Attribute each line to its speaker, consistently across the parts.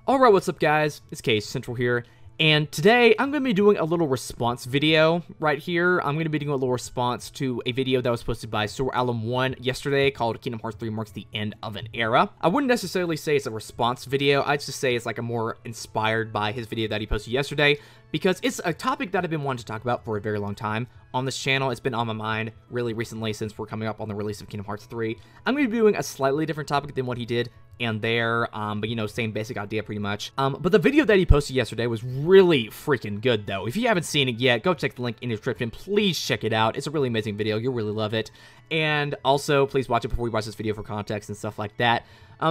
Speaker 1: Alright, what's up guys? It's Case Central here, and today I'm going to be doing a little response video right here. I'm going to be doing a little response to a video that was posted by Soraalam1 yesterday called Kingdom Hearts 3 Marks the End of an Era. I wouldn't necessarily say it's a response video, I'd just say it's like a more inspired by his video that he posted yesterday, because it's a topic that I've been wanting to talk about for a very long time on this channel. It's been on my mind really recently since we're coming up on the release of Kingdom Hearts 3. I'm going to be doing a slightly different topic than what he did and there, but you know, same basic idea pretty much. But the video that he posted yesterday was really freaking good though. If you haven't seen it yet, go check the link in the description. Please check it out. It's a really amazing video. You'll really love it. And also, please watch it before you watch this video for context and stuff like that.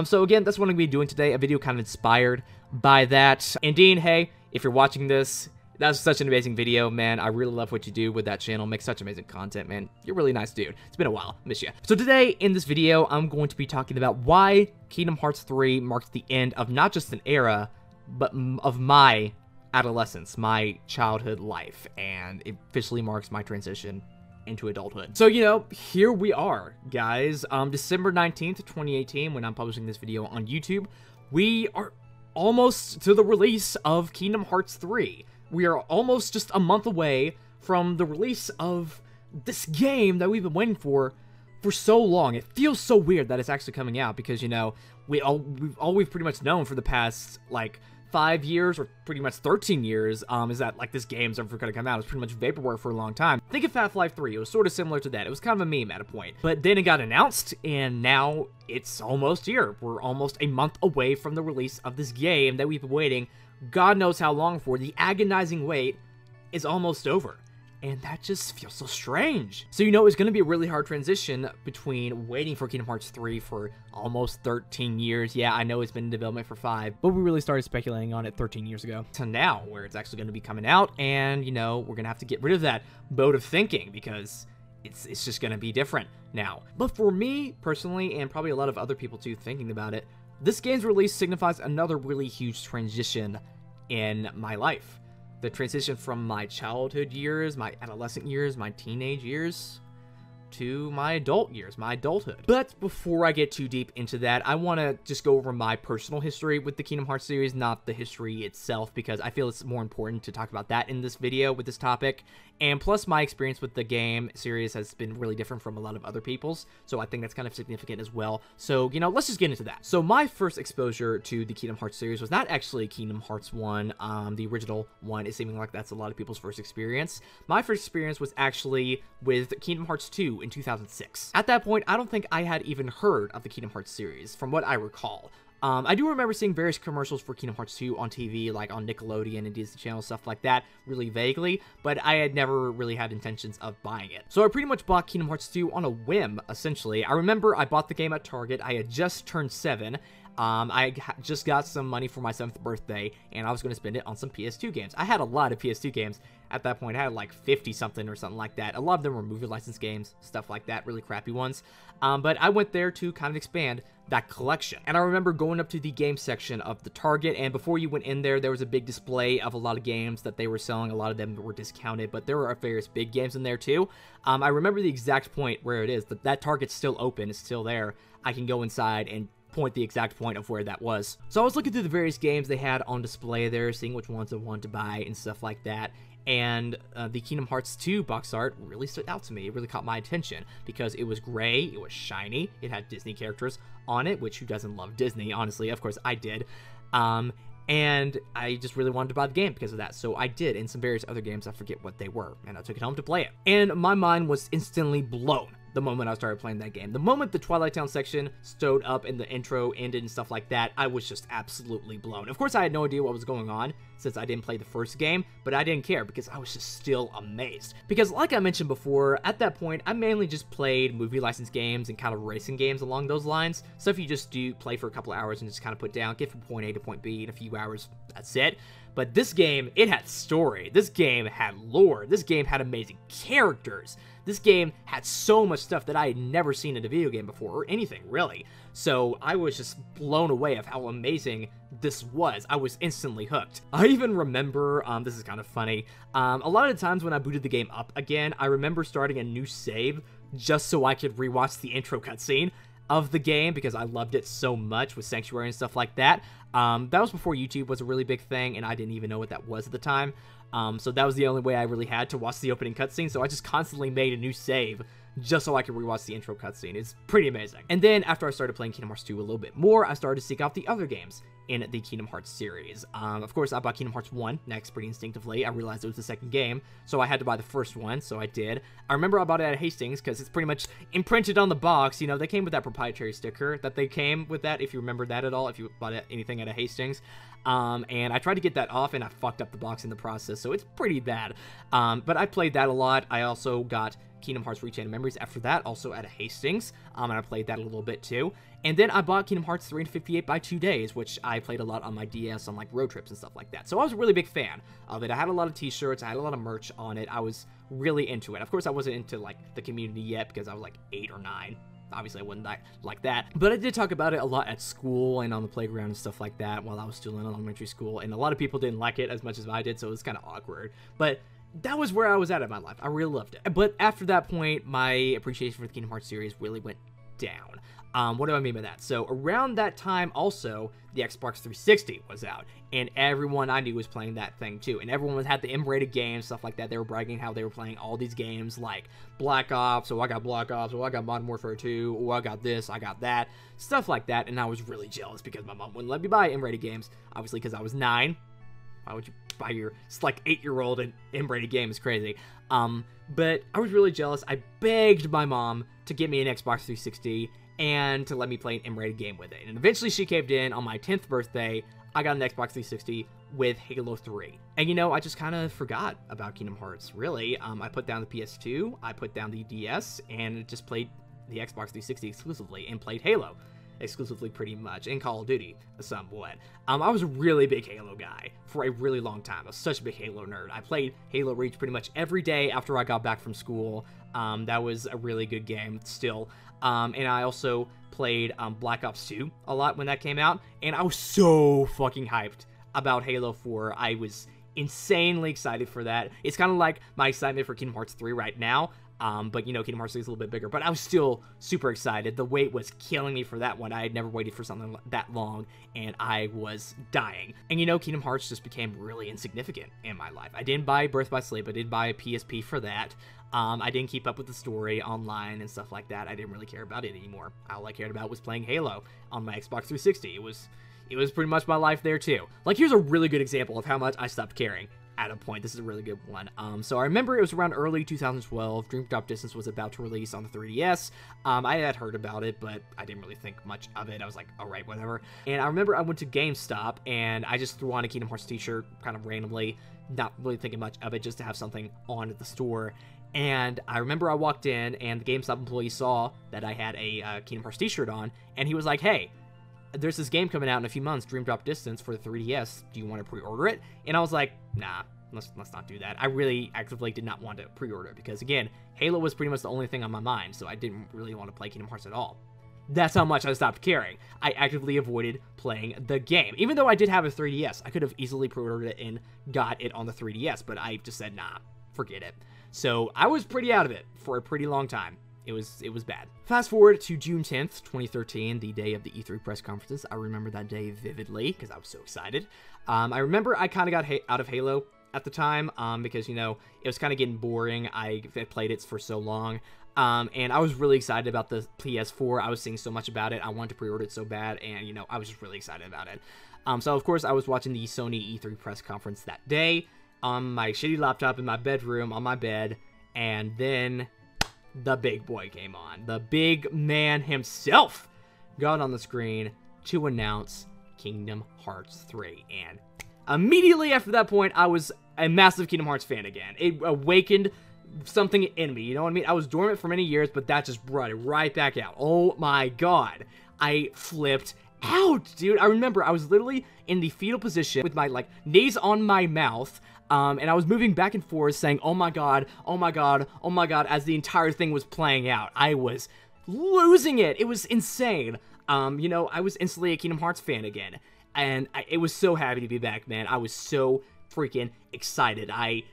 Speaker 1: So again, that's what I'm going to be doing today, a video kind of inspired by that. And Dean, hey, if you're watching this, that was such an amazing video, man. I really love what you do with that channel. Make such amazing content, man. You're a really nice dude. It's been a while. Miss you. So today, in this video, I'm going to be talking about why Kingdom Hearts 3 marks the end of not just an era, but of my adolescence, my childhood life, and it officially marks my transition into adulthood. So, you know, here we are, guys. December 19th, 2018, when I'm publishing this video on YouTube, we are almost to the release of Kingdom Hearts 3. We are almost just a month away from the release of this game that we've been waiting for so long. It feels so weird that it's actually coming out because, you know, we've pretty much known for the past, like, 5 years or pretty much 13 years is that, like, this game's ever going to come out. It's pretty much vaporware for a long time. Think of Half-Life 3. It was sort of similar to that. It was kind of a meme at a point. But then it got announced, and now it's almost here. We're almost a month away from the release of this game that we've been waiting God knows how long for. The agonizing wait is almost over. And that just feels so strange. So, you know, it's going to be a really hard transition between waiting for Kingdom Hearts 3 for almost 13 years. Yeah, I know it's been in development for 5, but we really started speculating on it 13 years ago. To now, where it's actually going to be coming out, and, you know, we're going to have to get rid of that mode of thinking because it's just going to be different now. But for me, personally, and probably a lot of other people too thinking about it, this game's release signifies another really huge transition in my life. The transition from my childhood years, my adolescent years, my teenage years, to my adult years, my adulthood. But before I get too deep into that, I want to just go over my personal history with the Kingdom Hearts series, not the history itself, because I feel it's more important to talk about that in this video with this topic. And plus, my experience with the game series has been really different from a lot of other people's, so I think that's kind of significant as well. So, you know, let's just get into that. So, my first exposure to the Kingdom Hearts series was not actually Kingdom Hearts 1, the original one. It's seeming like that's a lot of people's first experience. My first experience was actually with Kingdom Hearts 2 in 2006. At that point, I don't think I had even heard of the Kingdom Hearts series, from what I recall. I do remember seeing various commercials for Kingdom Hearts 2 on TV, like on Nickelodeon and Disney Channel, stuff like that, really vaguely, but I had never really had intentions of buying it. So I pretty much bought Kingdom Hearts 2 on a whim, essentially. I remember I bought the game at Target. I had just turned 7. I just got some money for my 7th birthday, and I was going to spend it on some PS2 games. I had a lot of PS2 games. At that point, I had like 50-something or something like that. A lot of them were movie license games, stuff like that, really crappy ones. But I went there to kind of expand that collection. And I remember going up to the game section of the Target, and before you went in there, there was a big display of a lot of games that they were selling. A lot of them were discounted, but there were various big games in there too. I remember the exact point where it is. That Target's still open, it's still there. I can go inside and point the exact point of where that was. So I was looking through the various games they had on display there, seeing which ones I wanted to buy and stuff like that. And the Kingdom Hearts 2 box art really stood out to me. It really caught my attention because it was gray, it was shiny, it had Disney characters on it, which who doesn't love Disney, honestly? Of course I did. And I just really wanted to buy the game because of that. So I did, and some various other games, I forget what they were, and I took it home to play it. And my mind was instantly blown the moment I started playing that game. The moment the Twilight Town section stood up and the intro ended and stuff like that, I was just absolutely blown. Of course, I had no idea what was going on since I didn't play the first game, but I didn't care because I was just still amazed. Because like I mentioned before, at that point, I mainly just played movie license games and kind of racing games along those lines. Stuff you just do play for a couple hours and just kind of put down, get from point A to point B in a few hours, that's it. But this game, it had story. This game had lore. This game had amazing characters. This game had so much stuff that I had never seen in a video game before, or anything, really. So I was just blown away of how amazing this was. I was instantly hooked. I even remember, this is kind of funny, a lot of the times when I booted the game up again, I remember starting a new save just so I could rewatch the intro cutscene of the game because I loved it so much with Sanctuary and stuff like that. That was before YouTube was a really big thing, and I didn't even know what that was at the time. So that was the only way I really had to watch the opening cutscene, so I just constantly made a new save just so I could rewatch the intro cutscene. It's pretty amazing. And then after I started playing Kingdom Hearts 2 a little bit more, I started to seek out the other games in the Kingdom Hearts series. Of course, I bought Kingdom Hearts 1 next pretty instinctively. I realized it was the second game, so I had to buy the first one, so I did. I remember I bought it at Hastings because it's pretty much imprinted on the box. You know, they came with that proprietary sticker that they came with that, if you remember that at all, if you bought anything at a Hastings. And I tried to get that off, and I fucked up the box in the process, so it's pretty bad. But I played that a lot. I also got Kingdom Hearts Re-Chain Memories after that, also at a Hastings, and I played that a little bit too. And then I bought Kingdom Hearts 3 and 58 by 2 days, which I played a lot on my DS on like road trips and stuff like that. So I was a really big fan of it. I had a lot of t-shirts, I had a lot of merch on it. I was really into it. Of course, I wasn't into like the community yet because I was like 8 or 9. Obviously, I wouldn't like that. But I did talk about it a lot at school and on the playground and stuff like that while I was still in elementary school. And a lot of people didn't like it as much as I did, so it was kind of awkward. But that was where I was at in my life. I really loved it. But after that point, my appreciation for the Kingdom Hearts series really went down. What do I mean by that? So around that time also, the Xbox 360 was out, and everyone I knew was playing that thing too, and everyone had the M-rated games, stuff like that. They were bragging how they were playing all these games like Black Ops, oh I got Black Ops, oh I got Modern Warfare 2, oh I got this, I got that, stuff like that, and I was really jealous because my mom wouldn't let me buy M-rated games, obviously because I was 9. Why would you buy it's like 8-year-old and M-rated game is crazy. But I was really jealous. I begged my mom to get me an Xbox 360 and to let me play an M-rated game with it. And eventually she caved in. On my 10th birthday, I got an Xbox 360 with Halo 3. And you know, I just kind of forgot about Kingdom Hearts, really. I put down the PS2, I put down the DS, and just played the Xbox 360 exclusively and played Halo exclusively pretty much, and Call of Duty somewhat. I was a really big Halo guy for a really long time. I was such a big Halo nerd. I played Halo Reach pretty much every day after I got back from school. That was a really good game still. And I also played Black Ops 2 a lot when that came out, and I was so fucking hyped about Halo 4. I was insanely excited for that. It's kind of like my excitement for Kingdom Hearts 3 right now. But, you know, Kingdom Hearts 3 is a little bit bigger. But I was still super excited. The wait was killing me for that one. I had never waited for something that long, and I was dying. And, you know, Kingdom Hearts just became really insignificant in my life. I didn't buy Birth by Sleep. I did buy a PSP for that. I didn't keep up with the story online and stuff like that. I didn't really care about it anymore. All I cared about was playing Halo on my Xbox 360. It was pretty much my life there, too. Like, here's a really good example of how much I stopped caring at a point. This is a really good one. So I remember it was around early 2012. Dream Drop Distance was about to release on the 3DS. I had heard about it, but I didn't really think much of it. I was like, all right, whatever. And I remember I went to GameStop, and I just threw on a Kingdom Hearts t-shirt kind of randomly, not really thinking much of it, just to have something on at the store. And I remember I walked in, and the GameStop employee saw that I had a Kingdom Hearts t-shirt on, and he was like, hey, there's this game coming out in a few months, Dream Drop Distance for the 3DS. Do you want to pre-order it? And I was like, nah, let's not do that. I really actively did not want to pre-order it because, again, Halo was pretty much the only thing on my mind, so I didn't really want to play Kingdom Hearts at all. That's how much I stopped caring. I actively avoided playing the game. Even though I did have a 3DS, I could have easily pre-ordered it and got it on the 3DS, but I just said, nah, forget it. So I was pretty out of it for a pretty long time. It was bad. Fast forward to June 10th, 2013, the day of the E3 press conferences. I remember that day vividly because I was so excited. I remember I kind of got out of Halo at the time because, you know, it was kind of getting boring. I had played it for so long. And I was really excited about the PS4. I was seeing so much about it. I wanted to pre-order it so bad, and, you know, I was just really excited about it. So, of course, I was watching the Sony E3 press conference that day on my shitty laptop in my bedroom, on my bed, and then the big boy came on. The big man himself got on the screen to announce Kingdom Hearts 3. And immediately after that point, I was a massive Kingdom Hearts fan again. It awakened something in me, you know what I mean? I was dormant for many years, but that just brought it right back out. Oh my god. I flipped out, dude. I remember I was literally in the fetal position with my, like, knees on my mouth, and I was moving back and forth saying, oh my god, oh my god, oh my god, as the entire thing was playing out. I was losing it. It was insane. You know, I was instantly a Kingdom Hearts fan again, and it was so happy to be back, man. I was so freaking excited. I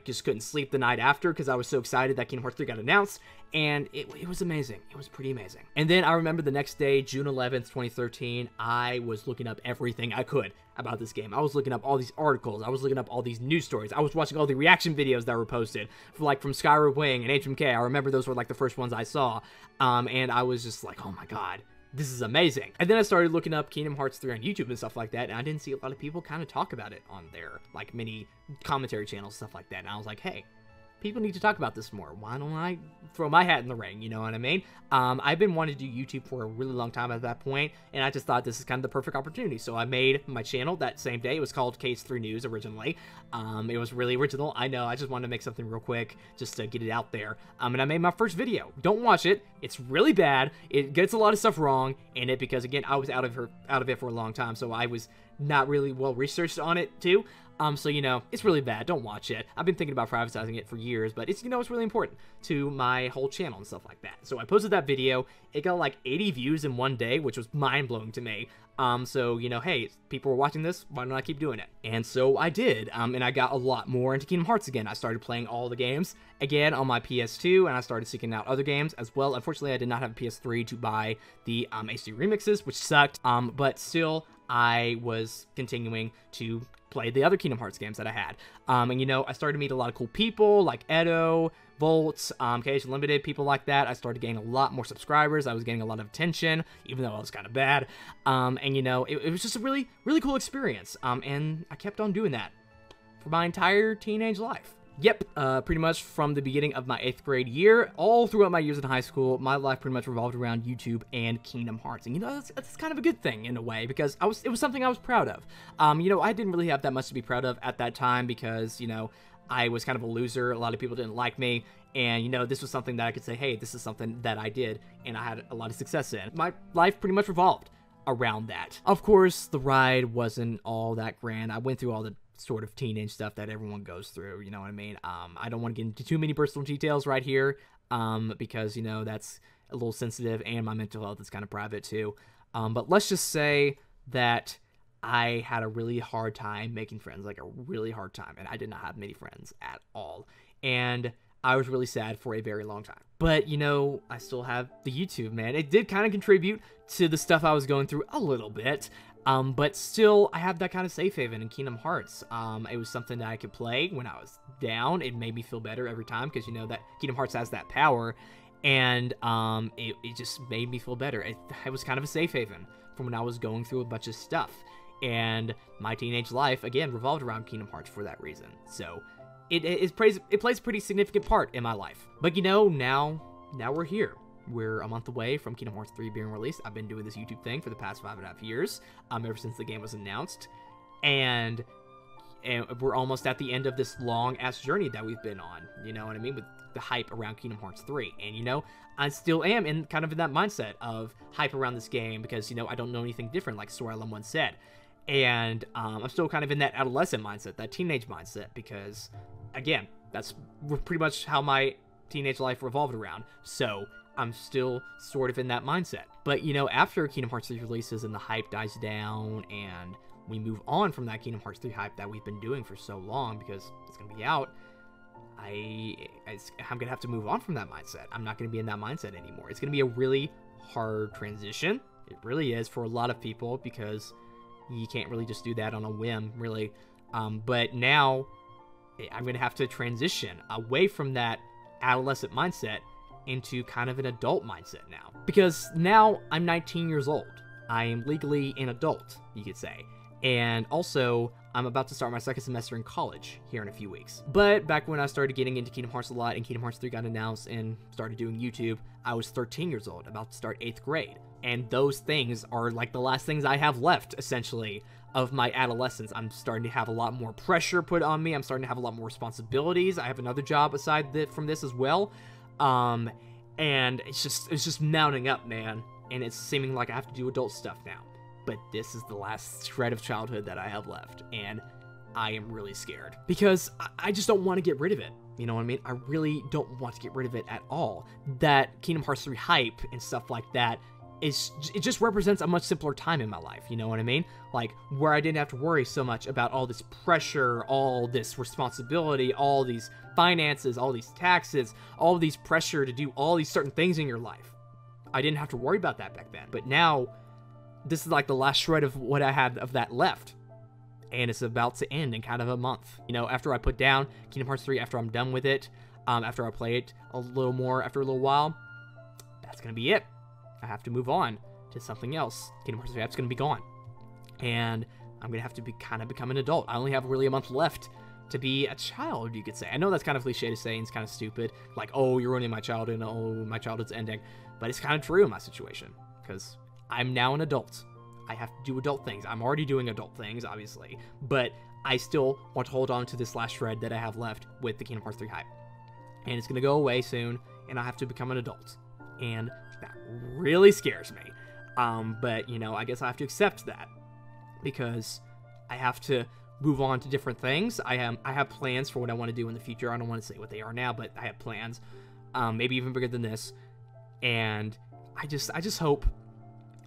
Speaker 1: just couldn't sleep the night after because I was so excited that Kingdom Hearts 3 got announced, and it was amazing. It was pretty amazing. And then I remember the next day, June 11th, 2013, I was looking up everything I could about this game. I was looking up all these articles. I was looking up all these news stories. I was watching all the reaction videos that were posted, like from Skyward Wing and HMK. I remember those were like the first ones I saw, and I was just like, oh my god, this is amazing. And then I started looking up Kingdom Hearts 3 on YouTube and stuff like that, and I didn't see a lot of people kind of talk about it on their, like, many commentary channels, stuff like that. And I was like, hey, people need to talk about this more. Why don't I throw my hat in the ring, you know what I mean? I've been wanting to do YouTube for a really long time at that point, and I just thought this is kind of the perfect opportunity. So I made my channel that same day. It was called KH3 News originally. It was really original. I know, I just wanted to make something real quick just to get it out there. And I made my first video. Don't watch it. It's really bad. It gets a lot of stuff wrong in it because, again, I was out of it for a long time, so I was not really well researched on it too. So, you know, it's really bad. Don't watch it. I've been thinking about privatizing it for years, but it's, you know, it's really important to my whole channel and stuff like that. So I posted that video. It got like 80 views in one day, which was mind-blowing to me. So, you know, hey, people were watching this, why don't I keep doing it? And so I did, and I got a lot more into Kingdom Hearts again. I started playing all the games again on my PS2, and I started seeking out other games as well. Unfortunately, I did not have a PS3 to buy the HD remixes, which sucked, but still, I was continuing to play the other Kingdom Hearts games that I had. And, you know, I started to meet a lot of cool people, like Edo, Volts, KH Limited, people like that. I started getting a lot more subscribers. I was getting a lot of attention, even though I was kind of bad. And, you know, it was just a really, really cool experience. And I kept on doing that for my entire teenage life. Yep, pretty much from the beginning of my 8th grade year, all throughout my years in high school, my life pretty much revolved around YouTube and Kingdom Hearts. And, you know, that's kind of a good thing in a way, because it was something I was proud of. You know, I didn't really have that much to be proud of at that time because, you know, I was kind of a loser. A lot of people didn't like me. And, you know, this was something that I could say, hey, this is something that I did, and I had a lot of success in. My life pretty much revolved around that. Of course, the ride wasn't all that grand. I went through all the sort of teenage stuff that everyone goes through, you know what I mean? I don't want to get into too many personal details right here, because, you know, that's a little sensitive, and my mental health is kind of private too. But let's just say that I had a really hard time making friends, like a really hard time, and I did not have many friends at all. And I was really sad for a very long time. But, you know, I still have the YouTube, man. It did kind of contribute to the stuff I was going through a little bit. But still, I have that kind of safe haven in Kingdom Hearts. It was something that I could play when I was down. It made me feel better every time because, you know, that Kingdom Hearts has that power. And it just made me feel better. It was kind of a safe haven from when I was going through a bunch of stuff. And my teenage life, again, revolved around Kingdom Hearts for that reason. So it plays a pretty significant part in my life. But, you know, now we're here. We're a month away from Kingdom Hearts 3 being released. I've been doing this YouTube thing for the past 5.5 years, ever since the game was announced. And we're almost at the end of this long-ass journey that we've been on, you know what I mean, with the hype around Kingdom Hearts 3. And, you know, I still am in kind of in that mindset of hype around this game because, you know, I don't know anything different, like Soraalam1 said. And I'm still kind of in that adolescent mindset, that teenage mindset, because, again, that's pretty much how my teenage life revolved around. So I'm still sort of in that mindset. But, you know, after Kingdom Hearts 3 releases and the hype dies down and we move on from that Kingdom Hearts 3 hype that we've been doing for so long because it's going to be out, I'm going to have to move on from that mindset. I'm not going to be in that mindset anymore. It's going to be a really hard transition. It really is for a lot of people because you can't really just do that on a whim, really. But now I'm going to have to transition away from that adolescent mindset into kind of an adult mindset now. Because now I'm 19 years old. I am legally an adult, you could say. And also, I'm about to start my second semester in college here in a few weeks. But back when I started getting into Kingdom Hearts a lot and Kingdom Hearts 3 got announced and started doing YouTube, I was 13 years old, about to start 8th grade. And those things are like the last things I have left, essentially, of my adolescence. I'm starting to have a lot more pressure put on me. I'm starting to have a lot more responsibilities. I have another job aside from this as well. And it's just mounting up, man. And it's seeming like I have to do adult stuff now. But this is the last shred of childhood that I have left. And I am really scared. Because I just don't want to get rid of it. You know what I mean? I really don't want to get rid of it at all. That Kingdom Hearts 3 hype and stuff like that it just represents a much simpler time in my life, you know what I mean? Like, where I didn't have to worry so much about all this pressure, all this responsibility, all these finances, all these taxes, all these pressure to do all these certain things in your life. I didn't have to worry about that back then. But now, this is like the last shred of what I had of that left. And it's about to end in kind of a month. You know, after I put down Kingdom Hearts 3, after I'm done with it, after I play it a little more after a little while, that's going to be it. I have to move on to something else. Kingdom Hearts 3 app's going to be gone. And I'm going to have to kind of become an adult. I only have really a month left to be a child, you could say. I know that's kind of cliche to say and it's kind of stupid. Like, oh, you're ruining my childhood. Oh, my childhood's ending. But it's kind of true in my situation. Because I'm now an adult. I have to do adult things. I'm already doing adult things, obviously. But I still want to hold on to this last shred that I have left with the Kingdom Hearts 3 hype. And it's going to go away soon. And I have to become an adult. And that really scares me. But, you know, I guess I have to accept that. Because I have to move on to different things. I have plans for what I want to do in the future. I don't want to say what they are now, but I have plans. Maybe even bigger than this. And I just hope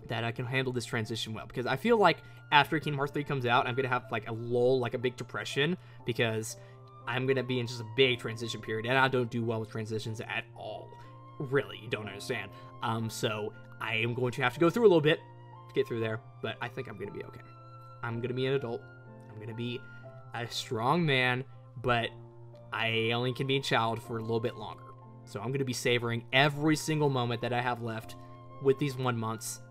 Speaker 1: that I can handle this transition well. Because I feel like after Kingdom Hearts 3 comes out, I'm going to have like a lull, like a big depression. Because I'm going to be in just a big transition period. And I don't do well with transitions at all. Really, you don't understand. So I am going to have to go through a little bit to get through there. But I think I'm going to be okay. I'm going to be an adult. I'm going to be a strong man. But I only can be a child for a little bit longer. So I'm going to be savoring every single moment that I have left with these 1 months.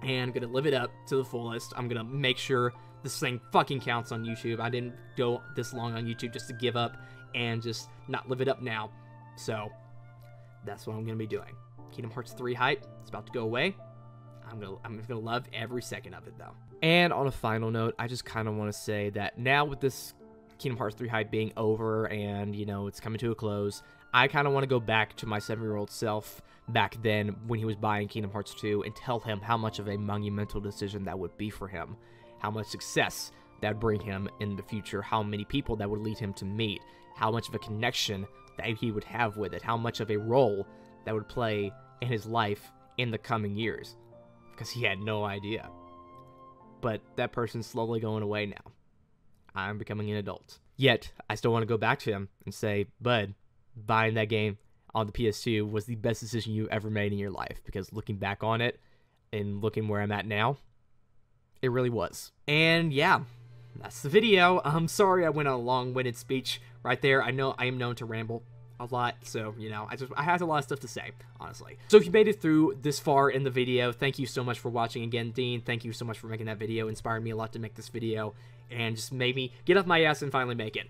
Speaker 1: And I'm going to live it up to the fullest. I'm going to make sure this thing fucking counts on YouTube. I didn't go this long on YouTube just to give up and just not live it up now. So that's what I'm going to be doing. Kingdom Hearts 3 hype. It's about to go away. I'm gonna love every second of it, though. And on a final note, I just kind of want to say that now with this Kingdom Hearts 3 hype being over and, you know, it's coming to a close, I kind of want to go back to my 7-year-old self back then when he was buying Kingdom Hearts 2 and tell him how much of a monumental decision that would be for him, how much success that would bring him in the future, how many people that would lead him to meet, how much of a connection that he would have with it, how much of a role that would play in his life in the coming years, because he had no idea. But that person's slowly going away now. I'm becoming an adult. Yet, I still want to go back to him and say, bud, buying that game on the PS2 was the best decision you ever made in your life, because looking back on it and looking where I'm at now, it really was. And yeah, that's the video. I'm sorry I went on a long-winded speech right there. I know I am known to ramble a lot, so, you know, I had a lot of stuff to say, honestly. So if you made it through this far in the video, thank you so much for watching. Again, Dean, thank you so much for making that video. It inspired me a lot to make this video and just made me get off my ass and finally make it.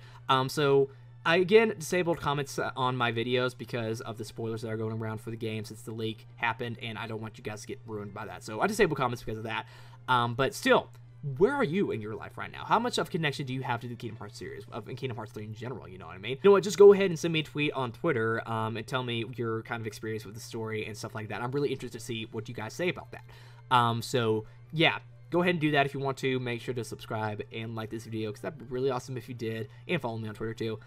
Speaker 1: So I, again, disabled comments on my videos because of the spoilers that are going around for the game since the leak happened, and I don't want you guys to get ruined by that. So I disabled comments because of that. But still, where are you in your life right now? How much of a connection do you have to the Kingdom Hearts series, of Kingdom Hearts 3 in general, you know what I mean? You know what, just go ahead and send me a tweet on Twitter and tell me your kind of experience with the story and stuff like that. I'm really interested to see what you guys say about that. So, yeah, go ahead and do that if you want to. Make sure to subscribe and like this video, because that'd be really awesome if you did. And follow me on Twitter, too.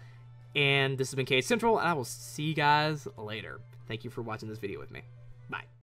Speaker 1: And this has been K Central, and I will see you guys later. Thank you for watching this video with me. Bye.